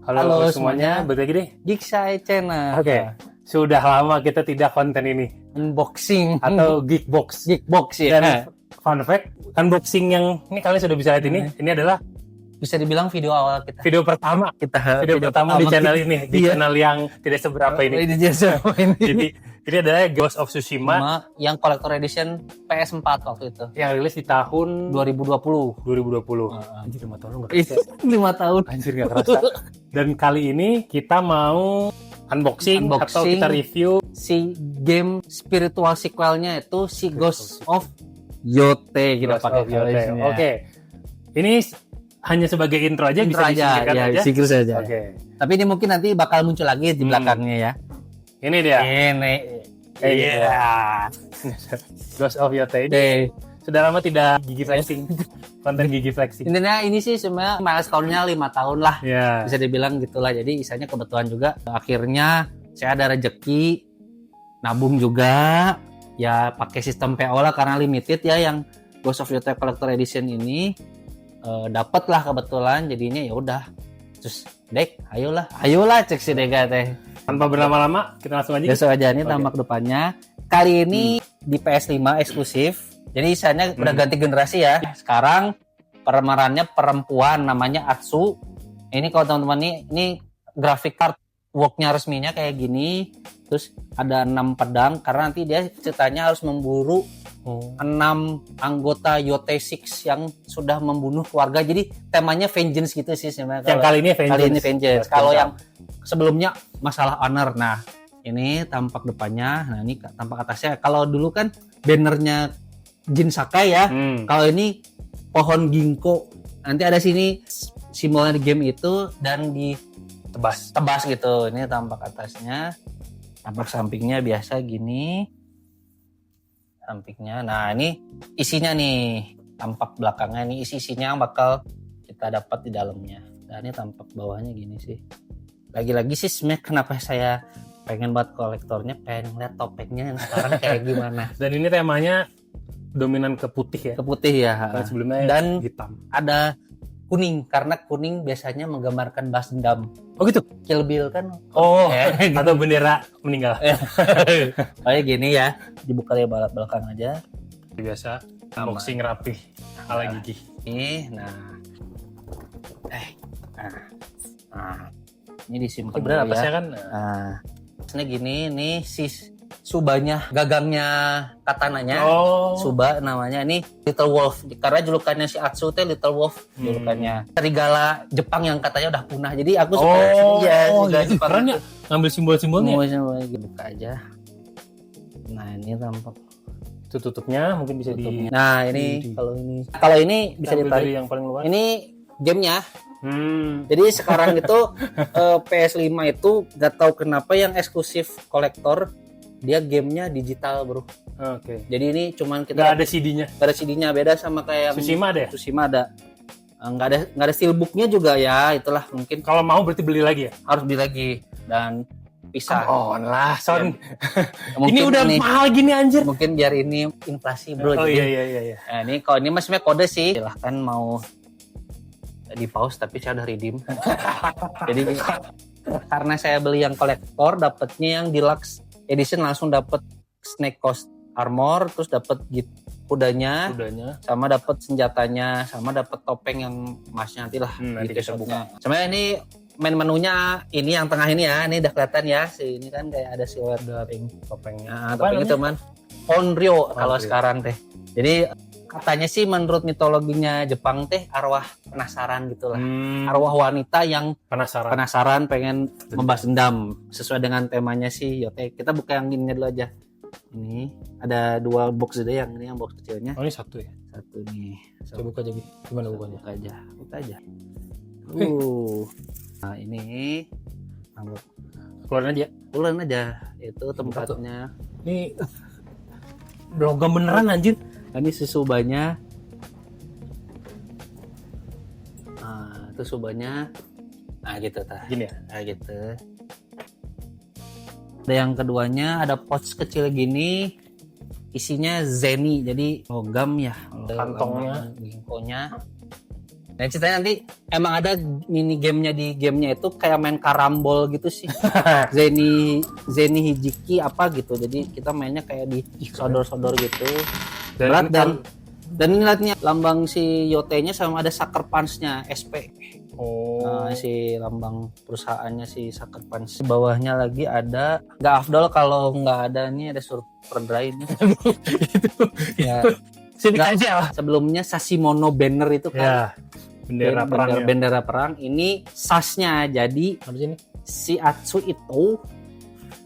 Halo semuanya, balik lagi deh Geekside Channel. Oke, sudah lama kita tidak konten ini Unboxing atau Geekbox. Geekbox ya. Dan fun fact, unboxing yang ini kalian sudah bisa lihat ini adalah Bisa dibilang video awal kita. video pertama Video pertama di channel ini, di channel yang tidak seberapa ini. Ini dia ini. Jadi ini adalah Ghost of Tsushima Sama yang collector edition PS4 waktu itu. yang rilis di tahun 2020. 2020. Anjir, 5 tahun nggak kerasa. 5 tahun. Anjir, nggak kerasa. Dan kali ini kita mau unboxing atau kita review si game spiritual sequelnya itu si Ghost of Yote kita pakai Yote. Oke. Ini hanya sebagai intro aja, intro bisa aja, disingkirkan ya, aja. sikir saja. Oke. Tapi ini mungkin nanti bakal muncul lagi di belakangnya ya. Ini dia. Ini. Iya. Ghost of Yote ini sudah lama tidak gigi flexing. Konten gigi flexing. Intinya ini sih sebenarnya milestone-nya 5 tahun lah. Ya. Bisa dibilang gitulah. Jadi isanya kebetulan juga akhirnya saya ada rezeki nabung juga. Ya pakai sistem PO lah karena limited ya yang Ghost of Yote Collector Edition ini. Dapat lah kebetulan jadinya ya udah. Terus Dek, ayolah cek si Dega teh. Tanpa berlama-lama, kita langsung aja. Langsung aja nih tampak depannya. Kali ini di PS5 eksklusif. Jadi isanya udah ganti generasi ya. Sekarang pemerannya perempuan namanya Atsu. Ini kalau teman-teman ini grafik card worknya resminya kayak gini. Terus ada 6 pedang karena nanti dia ceritanya harus memburu 6 anggota Yote Six yang sudah membunuh keluarga. Jadi temanya vengeance gitu sih sebenarnya. Yang kali ini vengeance. Kalau yang sebelumnya masalah honor. Nah, ini tampak depannya. Nah, ini tampak atasnya. Kalau dulu kan bannernya Jin Sakai ya. Kalau ini pohon ginkgo. Nanti ada sini simbolnya di game itu dan di tebas gitu. Ini tampak atasnya. Tampak sampingnya biasa gini. Sampingnya. Nah, ini isinya nih. Tampak belakangnya nih isinya bakal kita dapat di dalamnya. Dan ini tampak bawahnya gini sih. Lagi-lagi sih sebenarnya kenapa saya pengen buat kolektornya, pengen lihat topengnya yang sekarang kayak gimana. Dan ini temanya dominan ke putih ya. Ke putih ya. Karena sebelumnya dan hitam. Ada kuning karena kuning biasanya menggambarkan balas dendam. Oh gitu. Kill Bill kan. Oh, atau bendera meninggal. Kayak gini ya. Dibuka dari belakang aja. Biasa unboxing rapih ala gigi. Nah. Ini disimpan Berapa dulu sih kan? Nah. Ini gini nih Subanya gagangnya katananya. Suba namanya ini Little Wolf karena julukannya si Atsu teh Little Wolf julukannya. Serigala Jepang yang katanya udah punah. Jadi aku suka Jepang. Keren ya ngambil simbol-simbolnya. Buka aja. Nah, ini tampak itu tutupnya mungkin bisa di. Nah, ini kalau ini bisa ditarik yang paling luar. Ini gamenya. Jadi sekarang itu PS5 itu gak tahu kenapa yang eksklusif kolektor dia gamenya digital bro. Oke. Jadi ini cuman kita nggak ada CD-nya. Nggak ada CD-nya, beda sama kayak Tsushima ada ya? Tsushima ada. Nggak ada steelbooknya juga ya, itulah mungkin. Kalau mau berarti beli lagi ya? Harus beli lagi dan pisah. Lah son. Ini udah mahal gini anjir. Mungkin biar ini inflasi bro. Oh jadi, iya. Nah, ini kalau ini maksudnya kode sih. Silahkan mau di pause tapi saya udah redeem. Jadi karena saya beli yang kolektor, dapatnya yang deluxe edition langsung dapat snake cost armor, terus dapat kudanya, sama dapat senjatanya, sama dapat topeng yang emasnya nanti lah. Nanti kita buka. Sebenarnya ini main menunya ini yang tengah ini ya, ini udah kelihatan ya. Ini kan kayak ada silver topengnya. Nah, topeng itu man Onryo kalau sekarang teh. Jadi katanya sih menurut mitologinya Jepang teh arwah penasaran gitulah. Arwah wanita yang penasaran pengen membalas dendam sesuai dengan temanya sih Yote. Kita buka yang ini dulu aja. Ini ada 2 box gede, yang ini yang box kecilnya. Oh, ini satu ya? Satu nih. Coba buka aja. Gimana bukanya? Buka aja. Nah, ini keluarin aja. Itu tempatnya. Ini logam beneran anjir. Ini Subanya. Nah, itu Subanya. Nah, gitu tah. Gini ya? Nah, gitu. Ada yang keduanya, ada pouch kecil gini. Isinya zeni, jadi logam ya. Kantongnya. Ginkgonya. Nah ceritanya nanti emang ada mini gamenya di gamenya itu kayak main karambol gitu sih. Zeni Hijiki apa gitu. Jadi kita mainnya kayak di sodor-sodor gitu. Berat dan ini lihatnya lambang si Yote-nya sama ada Sucker Punch-nya SP. Nah, si lambang perusahaannya si Sucker Punch. Di bawahnya lagi ada nggak afdol kalau nggak ada ini ada Super Dry ini. Itu. Ya. Sini aja. Sebelumnya Sasimono banner itu kan. Ya. Bendera perang. Ini sasnya. Jadi Apa sih ini? si Atsu itu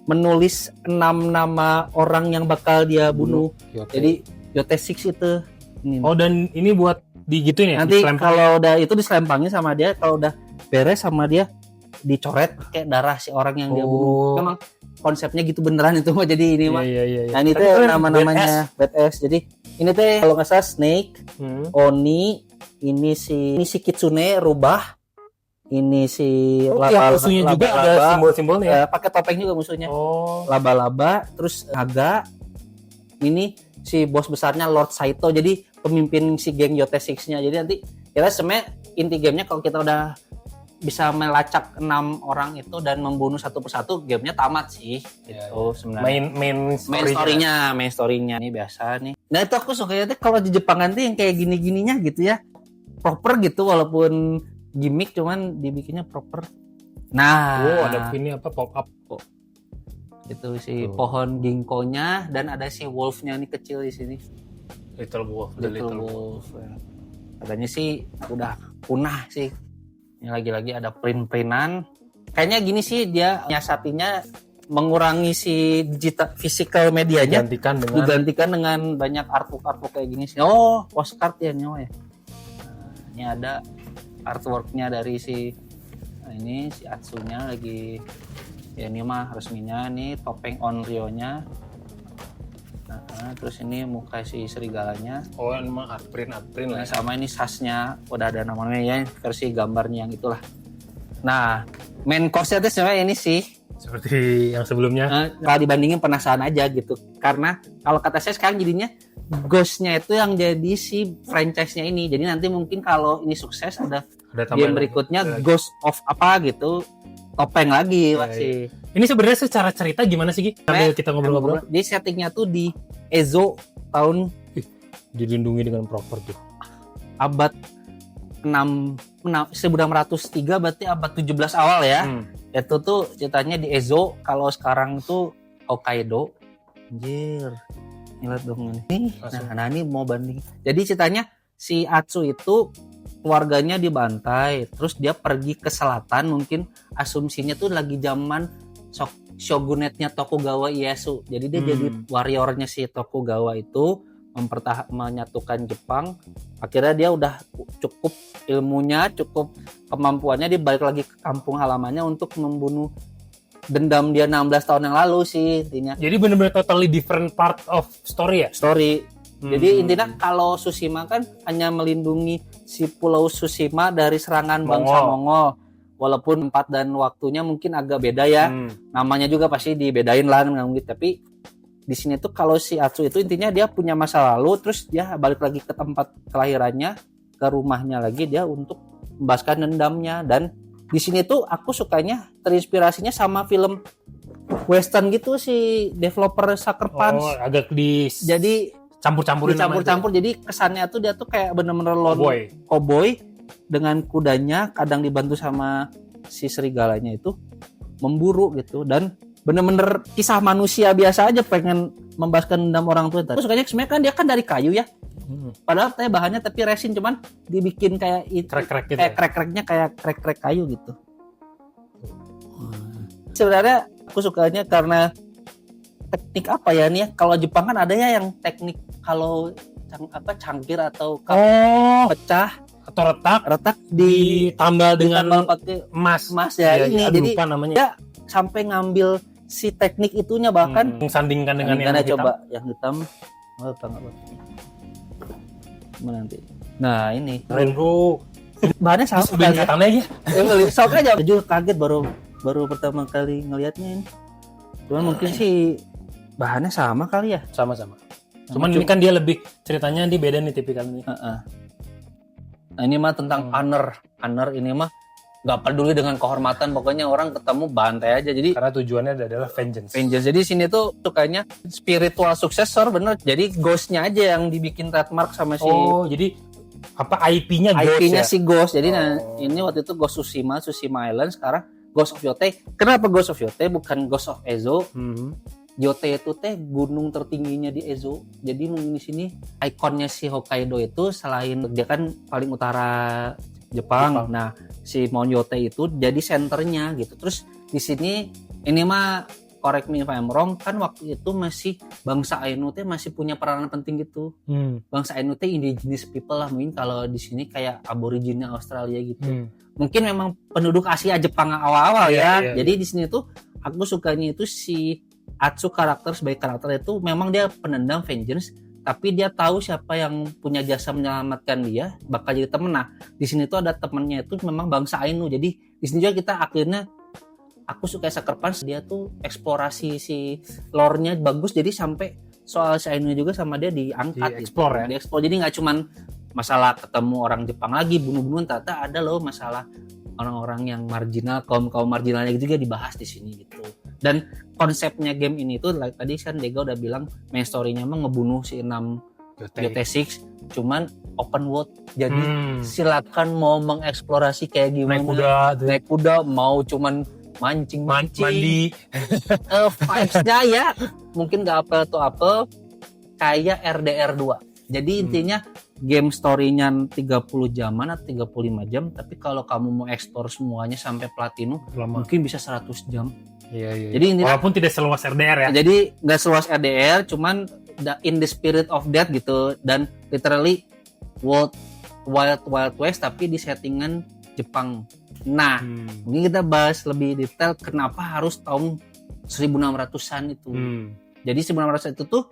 menulis 6 nama orang yang bakal dia bunuh. Jadi Yote 6 itu. Ini. Oh dan ini buat digituin ya? Nanti kalau udah itu diselempangin sama dia, kalau udah beres sama dia dicoret kayak darah si orang yang dia bunuh. Memang konsepnya gitu beneran itu mah. Jadi ini mah. Iya. Nah ini tuh nama-namanya badass. Jadi ini tuh kalau nggak salah Snake, Oni, ini si Kitsune rubah, ini si musuhnya juga ada simbol-simbolnya ya? Pakai topeng juga musuhnya. Laba-laba, terus naga. Ini si bos besarnya Lord Saito, jadi pemimpin si geng Yote 6-nya. Jadi nanti kita sebenarnya inti gamenya kalau kita udah bisa melacak 6 orang itu dan membunuh satu persatu, gamenya tamat sih. Gitu sebenarnya. Main story-nya ini biasa nih. Nah itu aku sukanya tuh kalau di Jepang nanti yang kayak gini-gininya gitu ya, proper gitu walaupun gimmick cuman dibikinnya proper. Nah, ada ini apa pop up kok. Itu si pohon ginkgonya dan ada si wolf-nya nih kecil di sini. Little Wolf. Ya. Katanya sih udah punah sih. Ini lagi-lagi ada print-printan. Kayaknya gini sih dia nyiasatinya mengurangi si digital physical medianya, digantikan dengan banyak artwork kayak gini sih. Oh, postcard ya nyawa ya. Nah, ini ada artworknya dari si ini si Atsunya lagi. Ya ini mah resminya nih topeng Onryo-nya. Nah, terus ini muka si serigalanya. Oh, ini mah art print nah, sama ini sasnya udah ada namanya ya, versi gambarnya yang itulah. Nah, main course-nya itu sebenarnya ini sih seperti yang sebelumnya. Kalau dibandingin penasaran aja gitu. Karena kalau kata saya sekarang jadinya Ghost-nya itu yang jadi si franchise-nya ini. Jadi nanti mungkin kalau ini sukses ada game berikutnya Ghost of apa gitu. Topeng lagi masih. Ini sebenarnya secara cerita gimana sih, Gi? Sambil kita ngobrol-ngobrol. Di settingnya tuh di Ezo tahun dilindungi dengan proper tuh. Abad 1603 berarti abad 17 awal ya. Itu tuh ceritanya di Ezo, kalau sekarang tuh Hokkaido. Anjir. Lihat dong ini. Nah, ini mau banding. Jadi ceritanya si Atsu itu keluarganya dibantai, terus dia pergi ke selatan, mungkin asumsinya tuh lagi zaman shogunetnya Tokugawa Ieyasu. Jadi dia jadi warriornya si Tokugawa itu, menyatukan Jepang. Akhirnya dia udah cukup ilmunya, cukup kemampuannya, dia balik lagi ke kampung halamannya untuk membunuh dendam dia 16 tahun yang lalu sih intinya. Jadi benar-benar totally different part of story ya? Jadi intinya kalau Tsushima kan hanya melindungi si pulau Tsushima dari serangan bangsa Mongol. Walaupun tempat dan waktunya mungkin agak beda ya. Namanya juga pasti dibedain lah gitu. Tapi di sini tuh kalau si Atsu itu intinya dia punya masa lalu, terus dia balik lagi ke tempat kelahirannya, ke rumahnya lagi dia untuk membahaskan dendamnya. Dan di sini tuh aku sukanya terinspirasinya sama film western gitu si developer Sucker Punch. Agak jadi campur-campur jadi kesannya tuh dia tuh kayak bener-bener lone cowboy dengan kudanya, kadang dibantu sama si serigalanya itu memburu gitu, dan bener-bener kisah manusia biasa aja pengen membahaskan dendam orang tua. Terus sukanya sebenarnya kan dia kan dari kayu ya, padahal bahannya tapi resin, cuman dibikin kayak krek-kreknya kayak krek-krek kayu gitu. Sebenarnya aku sukanya karena teknik apa ya nih ya, kalau Jepang kan ada ya yang teknik kalau cangkir atau pecah atau retak ditambal dengan pakai emas ya, ini jadi lupa namanya. Dia sampai ngambil si teknik itunya, bahkan sandingkan dengan yang hitam. Coba yang hitam nanti. Nah ini keren bro, bahannya sama kali ya. Sok aja juga kaget baru pertama kali ngelihatnya ini. Cuman mungkin sih bahannya sama kali ya. Sama-sama. Cuman ini kan dia lebih ceritanya dia beda nih tipikal ini. Nah ini mah tentang honor ini mah nggak peduli dengan kehormatan, pokoknya orang ketemu bantai aja. Jadi Karena tujuannya adalah vengeance. Jadi sini tuh sukanya spiritual successor bener. Jadi Ghost-nya aja yang dibikin trademark sama si jadi apa IP-nya Ghost IP-nya ya? si Ghost. Jadi nah ini waktu itu Ghost Tsushima Island, sekarang Ghost of Yote. Kenapa Ghost of Yote bukan Ghost of Ezo? Yote itu teh gunung tertingginya di Ezo. Jadi mungkin di sini ikonnya si Hokkaido itu selain dia kan paling utara Jepang. Nah, si Mount Yote itu jadi senternya gitu. Terus di sini ini mah correct me if I'm wrong, kan waktu itu masih bangsa Ainu teh masih punya peranan penting gitu. Bangsa Ainu teh indigenous people lah, mungkin kalau di sini kayak aborigin Australia gitu. Mungkin memang penduduk Asia Jepang awal-awal ya. Jadi di sini tuh aku sukanya itu si Atsu sebagai karakter itu memang dia penendam vengeance, tapi dia tahu siapa yang punya jasa menyelamatkan dia bakal jadi temen. Nah di sini tuh ada temennya itu memang bangsa Ainu. Jadi di sini juga kita akhirnya aku suka Sucker Punch, dia tuh eksplorasi si lore-nya bagus, jadi sampai soal si Ainu juga sama dia diangkat explore gitu. Jadi nggak cuman masalah ketemu orang Jepang lagi bunuh-bunuhan, ternyata ada loh masalah orang-orang yang marginal, kaum marginalnya juga dibahas di sini gitu. Dan konsepnya game ini tuh tadi kan Dega udah bilang main story-nya emang ngebunuh si 6 Yote 6, cuman open world. Jadi silakan mau mengeksplorasi kayak gimana. Naik kuda mau cuman mancing mandi. Vibes-nya ya mungkin gak apel to apel kayak RDR 2. Jadi intinya game story-nya 30 jaman atau 35 jam, tapi kalau kamu mau explore semuanya sampai platinum mungkin bisa 100 jam. Iya. Jadi intinya, walaupun tidak seluas RDR ya. Jadi nggak seluas RDR, cuman in the spirit of that gitu, dan literally Wild West tapi di settingan Jepang. Nah, mungkin kita bahas lebih detail kenapa harus tahun 1600-an itu. Jadi 1600 itu tuh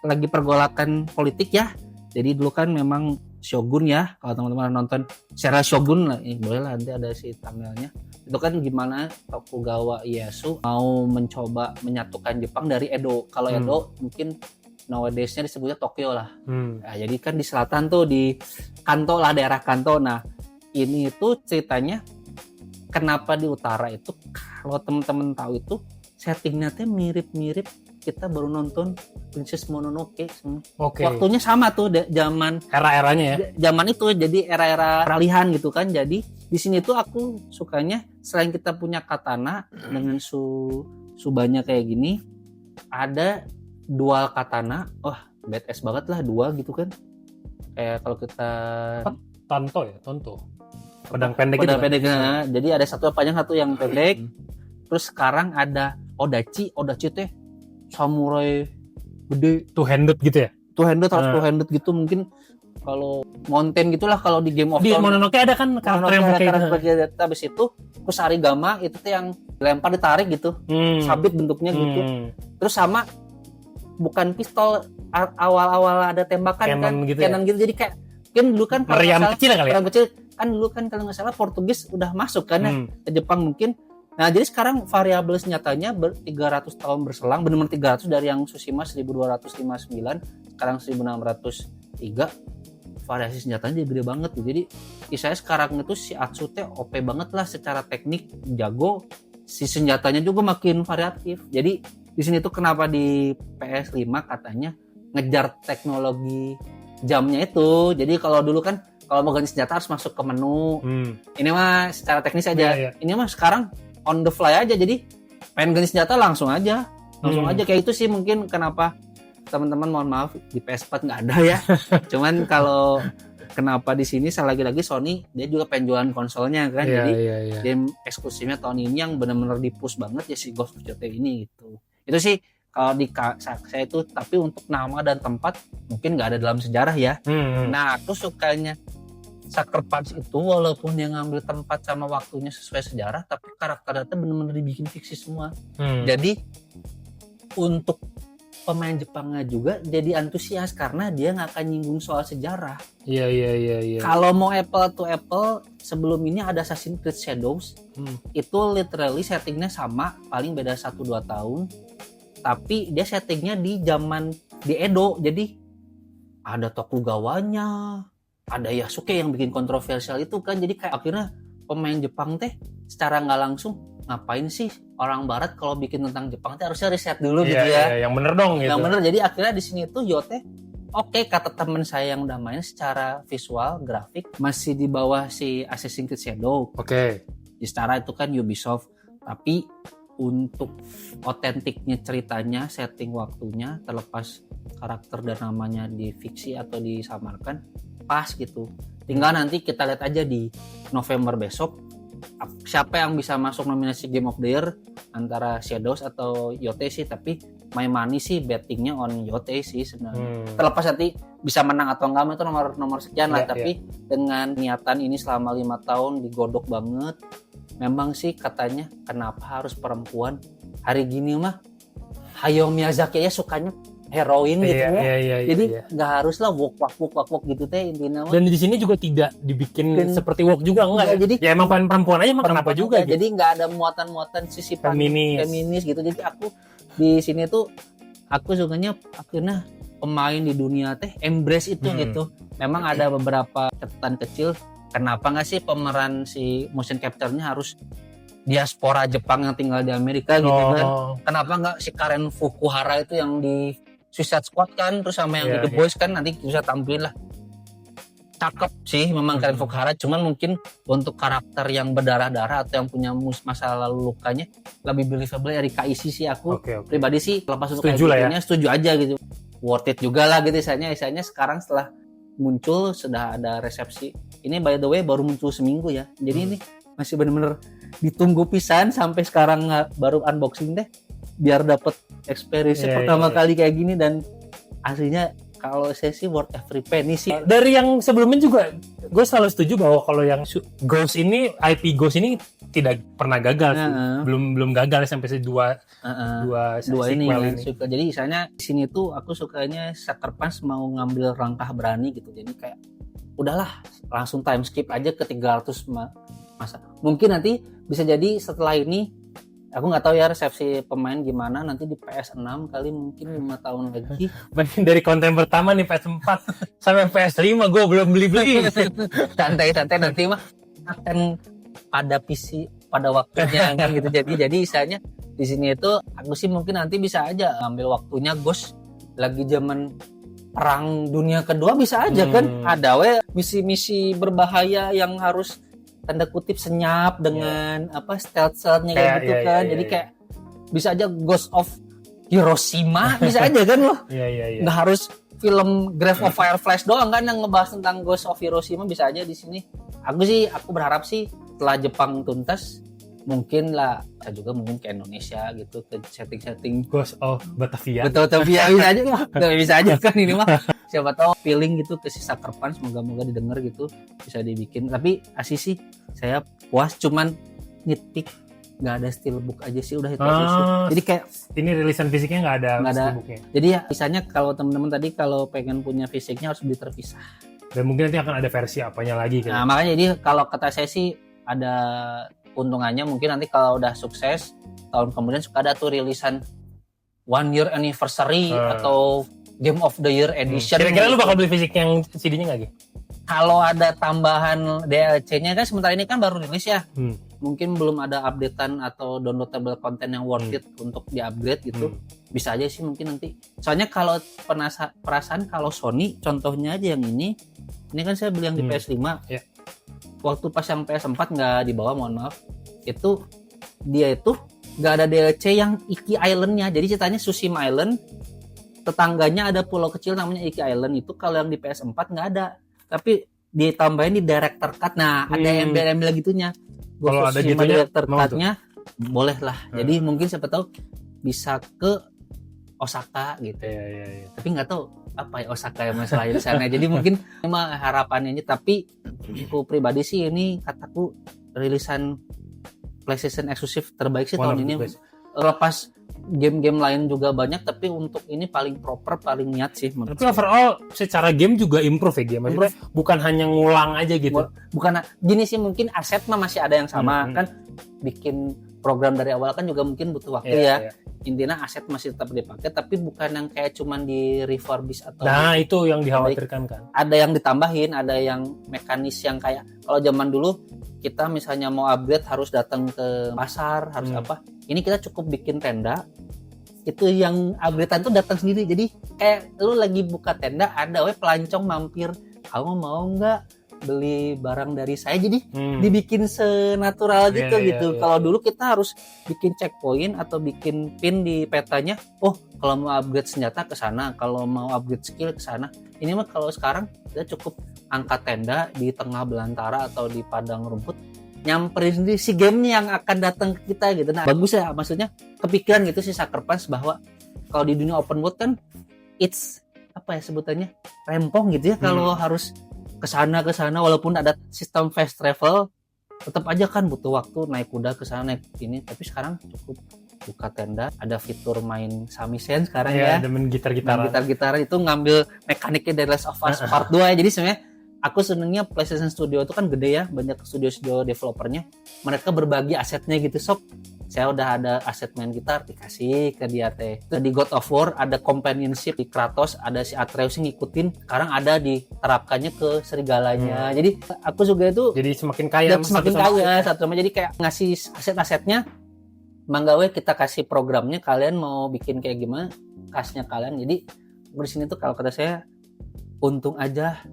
lagi pergolakan politik ya. Jadi dulu kan memang Shogun ya, kalau teman-teman nonton serial Shogun lah, boleh lah nanti ada si thumbnailnya. Itu kan gimana Tokugawa Ieyasu mau mencoba menyatukan Jepang dari Edo. Kalau Edo mungkin nowadays-nya disebutnya Tokyo lah. Nah, jadi kan di selatan tuh di Kanto lah, daerah Kanto. Nah, ini tuh ceritanya kenapa di utara itu, kalau teman-teman tahu itu settingnya tuh mirip-mirip kita baru nonton Princess Mononoke. Waktunya sama tuh zaman era-eranya ya. Zaman itu jadi era-era peralihan gitu kan. Jadi di sini tuh aku sukanya selain kita punya katana dengan subanya kayak gini, ada dual katana. Wah, badass banget lah dual gitu kan. Kayak kalau kita Tonto. Pedang pendek gitu. Kan? Jadi ada satu panjang, satu yang pendek. Terus sekarang ada Odachi teh samurai gede, two-handed gitu ya? Two-handed gitu mungkin kalau Mountain gitulah kalau di Game of Thrones. Di Mononoke ada kan karakter yang habis itu terus Harigama itu tuh yang dilempar ditarik gitu. Sabit bentuknya gitu. Terus sama bukan pistol, awal-awal ada tembakan cannon kan, gitu cannon gitu. Jadi kayak kan dulu kan meriam kecil kali ya? Kecil kan dulu kan kalau nggak salah Portugis udah masuk kan ya ke Jepang mungkin. Nah, jadi sekarang variabel senjatanya 300 tahun berselang, benar-benar 300 dari yang Tsushima 1259, sekarang 1603, variasi senjatanya jadi gede banget tuh. Jadi kisahnya sekarang itu si Atsu teh OP banget lah secara teknik, jago, si senjatanya juga makin variatif. Jadi di sini tuh kenapa di PS5 katanya ngejar teknologi jamnya itu. Jadi kalau dulu kan kalau mau ganti senjata harus masuk ke menu. Ini mah secara teknis aja. Ini mah sekarang on the fly aja, jadi pengen ganti senjata langsung aja kayak itu sih mungkin kenapa teman-teman, mohon maaf di PS4 nggak ada ya. Cuman kalau kenapa di sini lagi-lagi Sony dia juga pengen jualan konsolnya kan. Jadi game eksklusifnya tahun ini yang benar-benar di-push banget ya si Ghost of Tsushima ini gitu. Itu sih kalau di saya itu, tapi untuk nama dan tempat mungkin nggak ada dalam sejarah ya. Nah, aku sukanya Sucker Punch itu walaupun dia ngambil tempat sama waktunya sesuai sejarah, tapi karakternya benar-benar dibikin fiksi semua. Jadi untuk pemain Jepangnya juga jadi antusias karena dia nggak akan nyinggung soal sejarah. Iya. Kalau mau apple to apple, sebelum ini ada Assassin's Creed Shadows. Itu literally settingnya sama, paling beda 1-2 tahun. Tapi dia settingnya di zaman di Edo. Jadi ada Tokugawanya, ada Yasuke yang bikin kontroversial itu kan, jadi kayak akhirnya pemain Jepang teh secara nggak langsung ngapain sih orang Barat kalau bikin tentang Jepang teh harusnya riset dulu gitu ya. Yang bener dong gitu. Yang bener, jadi akhirnya di sini tuh Yote oke, kata temen saya yang udah main secara visual, grafik masih di bawah si Assassin's Creed Shadow. Oke. Secara itu kan Ubisoft, tapi untuk otentiknya ceritanya, setting waktunya, terlepas karakter dan namanya di fiksi atau disamarkan, pas gitu. Tinggal nanti kita lihat aja di November besok siapa yang bisa masuk nominasi Game of the Year antara Shadows atau Yote sih, tapi my money sih bettingnya on Yote sih sebenarnya. Terlepas nanti bisa menang atau enggak itu nomor sekian lah, tapi dengan niatan ini selama 5 tahun digodok banget. Memang sih katanya kenapa harus perempuan, hari gini mah Hayao Miyazaki ya sukanya heroin gitu ya. Jadi nggak harus lah wok gitu teh intinya. Dan di sini juga tidak dibikin seperti wok juga enggak. Jadi ya emang perempuan aja emang kenapa juga gitu. Jadi nggak ada muatan sisi feminis gitu. Jadi aku di sini tuh aku sukanya akhirnya pemain di dunia teh embrace itu gitu. Memang ada beberapa catatan kecil. Kenapa nggak sih pemeran si motion capture-nya harus diaspora Jepang yang tinggal di Amerika gitu kan? Kenapa nggak si Karen Fukuhara itu yang di Suicide Squad kan, terus sama yang di The Boys kan nanti bisa tampilin lah. Cakep sih memang Karen Fukuhara, cuman mungkin untuk karakter yang berdarah-darah atau yang punya masa lalu lukanya lebih believable Erika Ishii sih aku. Pribadi sih lepas untuk setuju aja gitu. Worth it juga lah gitu isanya sekarang setelah muncul sudah ada resepsi. Ini by the way baru muncul seminggu ya. Jadi ini masih benar-benar ditunggu pisan sampai sekarang baru unboxing deh biar dapat experience pertama kali kayak gini, dan aslinya kalau saya sih worth every penny sih. Dari yang sebelumnya juga gue selalu setuju bahwa kalau yang Ghost ini, IP Ghost ini tidak pernah gagal sih. Belum gagal sampai dua ini. Suka. Jadi misalnya di sini tuh aku sukanya Sucker Punch mau ngambil langkah berani gitu. Jadi kayak udahlah langsung time skip aja ke 300 masa. Mungkin nanti bisa jadi setelah ini aku nggak tahu ya resepsi pemain gimana nanti di PS6 kali mungkin 5 tahun lagi. Dari konten pertama nih PS4 sampai PS5 gue belum beli. Santai nanti mah akan pada PC pada waktunya kan gitu. Jadi misalnya di sini itu aku sih mungkin nanti bisa aja ngambil waktunya Ghost lagi zaman perang dunia kedua bisa aja kan ada misi-misi berbahaya yang harus tanda kutip senyap dengan stealth-nya kayak gitu kan. Jadi kayak bisa aja Ghost of Hiroshima bisa aja kan loh. Nggak harus film Grave of Fireflies doang kan yang ngebahas tentang Ghost of Hiroshima, bisa aja di sini. Aku berharap sih setelah Jepang tuntas mungkin lah saya juga mungkin ke Indonesia gitu, ke setting Ghost of Batavia. Batavia bisa aja mah. Bisa aja kan ini mah. Siapa tahu feeling gitu ke si Sucker Punch, moga-moga didengar gitu bisa dibikin. Tapi asli sih saya puas, cuman nitpick nggak ada steelbook aja sih udah itu aja sih. Jadi kayak ini rilisan fisiknya nggak ada steelbooknya. Jadi ya misalnya kalau teman-teman tadi kalau pengen punya fisiknya harus beli terpisah. Dan mungkin nanti akan ada versi apanya lagi kan. Nah, makanya jadi kalau kata saya sih ada untungannya mungkin nanti kalau udah sukses tahun kemudian suka ada tuh rilisan 1 year anniversary atau Game of the Year edition. Kira-kira lu bakal beli fisik yang CD-nya nggak gitu? Kalau ada tambahan DLC-nya kan sementara ini kan baru rilis ya. Mungkin belum ada updatean atau downloadable konten yang worth it untuk di-upgrade gitu. Bisa aja sih mungkin nanti. Soalnya kalau perasaan kalau Sony contohnya aja yang ini kan saya beli yang di PS5. Waktu pas yang PS4 nggak dibawa, mohon maaf. Itu dia itu nggak ada DLC yang Iki Island-nya. Jadi ceritanya Tsushima Island, tetangganya ada pulau kecil namanya Iki Island. Itu kalau yang di PS4 nggak ada. Tapi ditambahin di director cut. Nah, ada embel-embel gitunya. Kalau ada gitunya, director cut-nya boleh lah. Jadi mungkin siapa tahu bisa ke Osaka gitu. Tapi nggak tahu apa ya Osaka yang masalah di sana. Jadi mungkin memang harapannya ini, tapi aku pribadi sih ini kataku rilisan PlayStation eksklusif terbaik sih tahun ini. Lepas game-game lain juga banyak, tapi untuk ini paling proper, paling niat sih. Tapi overall secara game juga improve ya game. Maksudnya bukan hanya ngulang aja gitu. Bukan gini sih, mungkin aset mah masih ada yang sama kan. Bikin program dari awal kan juga mungkin butuh waktu ya. intinya aset masih tetap dipakai tapi bukan yang kayak cuman di refurbish atau Nah, itu yang dikhawatirkan kan. ada yang ditambahin, ada yang mekanis yang kayak kalau zaman dulu kita misalnya mau upgrade harus datang ke pasar, harus apa. Ini kita cukup bikin tenda. Itu yang upgradean tuh datang sendiri. Jadi kayak lu lagi buka tenda ada pelancong mampir, kamu mau nggak beli barang dari saya? Jadi dibikin senatural gitu gitu. Kalau dulu kita harus bikin checkpoint atau bikin pin di petanya. Oh, kalau mau upgrade senjata ke sana, kalau mau upgrade skill ke sana. Ini mah kalau sekarang kita cukup angkat tenda di tengah belantara atau di padang rumput, nyamperin sendiri si gamenya yang akan datang ke kita gitu. Nah, bagus ya, maksudnya kepikiran gitu si Sucker Punch bahwa kalau di dunia open world kan it's apa ya sebutannya, rempong gitu ya. Kalau harus ke sana walaupun ada sistem fast travel tetap aja kan butuh waktu naik kuda ke sana naik ini. Tapi sekarang cukup buka tenda, ada fitur main samisen sekarang ya. Ada main gitar-gitaran itu ngambil mekaniknya dari Last of Us Part 2 ya. Jadi sebenarnya aku senengnya PlayStation Studio itu kan gede ya, banyak studio-studio developernya. Mereka berbagi asetnya gitu, sob. Saya udah ada aset main gitar, dikasih ke dia teh. Di God of War ada companionship di Kratos, ada si Atreus ngikutin. Sekarang ada diterapkannya ke serigalanya. Jadi aku juga itu jadi semakin kaya satu sama. Jadi kayak ngasih aset-asetnya. Manggawe kita kasih programnya, kalian mau bikin kayak gimana, kasnya kalian. Jadi di sini tuh kalau kata saya untung aja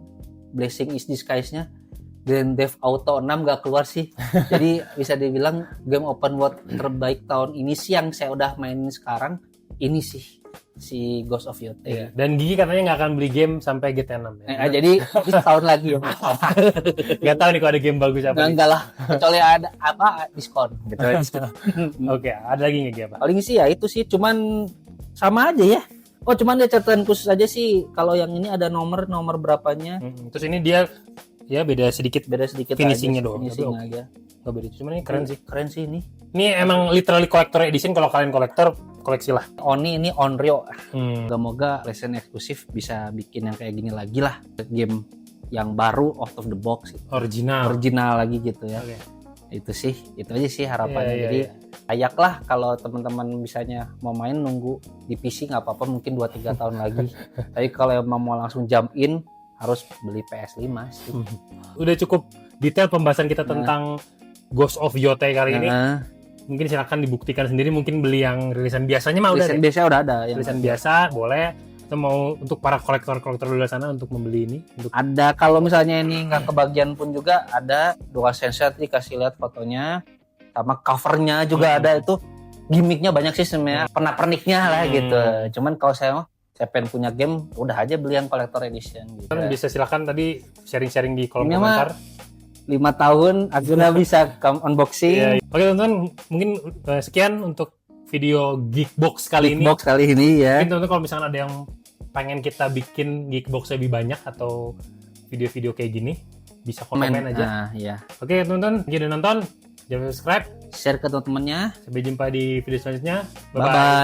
blessing is disguise-nya Grand Theft Auto 6 gak keluar sih. Jadi bisa dibilang game open world terbaik tahun ini sih yang saya udah mainin sekarang. Ini sih si Ghost of Yote. Iya. Dan Gigi katanya nggak akan beli game sampai GTA 6 ya. Jadi tahun lagi ya. Nggak tahu nih kalau ada game bagus apa. Enggak lah, kecuali ada apa diskon gitu. Oke, ada lagi nggak game apa? Paling sih ya itu sih, cuman sama aja ya. Oh, cuman dia catatan khusus aja sih. Kalau yang ini ada nomor berapanya. Terus ini dia ya beda sedikit finishingnya doang. Finishing aja. Nggak beda. Cuman ini keren sih. Keren sih ini. Ini emang literally collector edition. Kalau kalian kolektor, koleksi lah. Oni ini Onryo. Semoga PlayStation eksklusif bisa bikin yang kayak gini lagi lah. Game yang baru out of the box gitu. Original lagi gitu ya. Okay. Itu aja sih harapannya. Jadi layak lah kalau teman-teman misalnya mau main nunggu di PC nggak apa-apa, mungkin 2-3 tahun lagi. Tapi kalau mau langsung jump in harus beli PS5 sih. Udah cukup detail pembahasan kita tentang Ghost of Yote kali ini. Mungkin silakan dibuktikan sendiri, mungkin beli yang rilisan biasanya mah rilisan udah. Biasa udah ada. Rilisan biasa boleh. Atau mau untuk para kolektor di luar sana untuk membeli ini. Ada, kalau misalnya ini nggak kebagian pun juga ada DualSense, dikasih lihat fotonya sama covernya juga ada. Itu gimmicknya banyak sih sebenarnya, pernak-perniknya lah gitu. Cuman kalau saya pengen punya game, udah aja beli yang collector edition gitu. Bisa silakan tadi sharing-sharing di kolom komentar. 5 tahun akhirnya bisa unboxing. Oke teman-teman, mungkin sekian untuk video Geekbox kali ini. Ya. Mungkin teman-teman kalau misalkan ada yang pengen kita bikin Geekbox lebih banyak atau video-video kayak gini, bisa komen aja. Oke teman-teman, jangan nonton, jangan subscribe, share ke teman-temannya. Sampai jumpa di video selanjutnya. Bye-bye.